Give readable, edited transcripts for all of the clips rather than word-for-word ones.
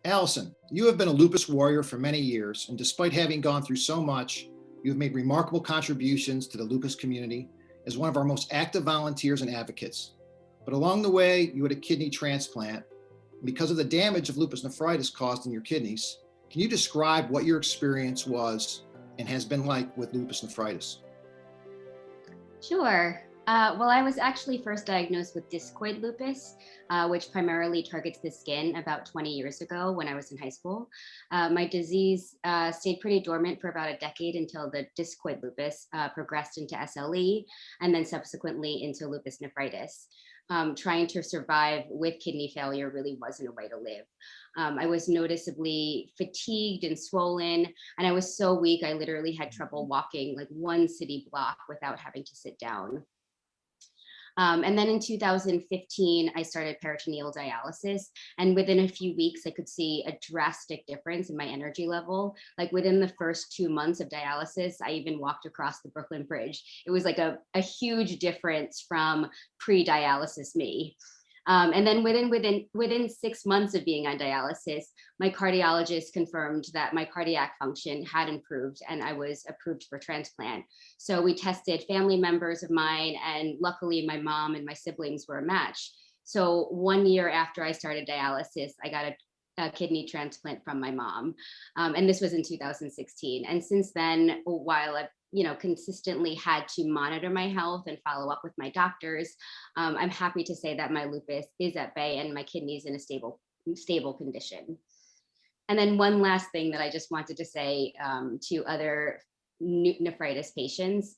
Alison, you have been a lupus warrior for many years, and despite having gone through so much, you have made remarkable contributions to the lupus community as one of our most active volunteers and advocates. But along the way, you had a kidney transplant. And because of the damage of lupus nephritis caused in your kidneys, can you describe what your experience was and has been like with lupus nephritis? Sure. Well, I was actually first diagnosed with discoid lupus, which primarily targets the skin about 20 years ago when I was in high school. My disease stayed pretty dormant for about a decade until the discoid lupus progressed into SLE and then subsequently into lupus nephritis. Trying to survive with kidney failure really wasn't a way to live. I was noticeably fatigued and swollen, and I was so weak, I literally had trouble walking like one city block without having to sit down. And then in 2015, I started peritoneal dialysis. And within a few weeks, I could see a drastic difference in my energy level. Like within the first 2 months of dialysis, I even walked across the Brooklyn Bridge. It was like a huge difference from pre-dialysis me. And then within 6 months of being on dialysis, my cardiologist confirmed that my cardiac function had improved and I was approved for transplant. So we tested family members of mine, and luckily my mom and my siblings were a match. So 1 year after I started dialysis, I got a kidney transplant from my mom. And this was in 2016. And since then, while I've consistently had to monitor my health and follow up with my doctors, I'm happy to say that my lupus is at bay and my kidneys in a stable condition. And then one last thing that I just wanted to say to other nephritis patients,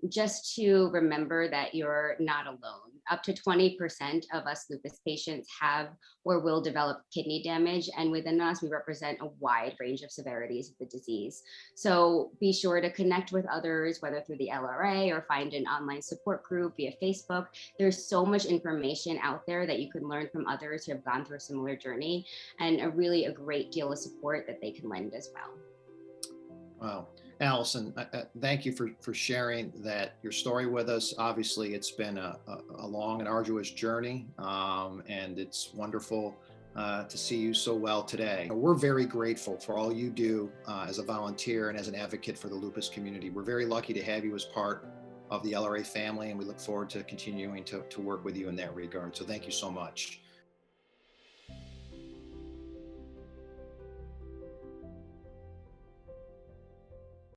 just to remember that you're not alone. Up to 20% of us lupus patients have or will develop kidney damage, and within us, we represent a wide range of severities of the disease. So be sure to connect with others, whether through the LRA or find an online support group via Facebook. There's so much information out there that you can learn from others who have gone through a similar journey, and a great deal of support that they can lend as well. Wow. Alison, thank you for sharing your story with us. Obviously, it's been a long and arduous journey, and it's wonderful to see you so well today. We're very grateful for all you do as a volunteer and as an advocate for the lupus community. We're very lucky to have you as part of the LRA family, and we look forward to continuing to work with you in that regard. So thank you so much.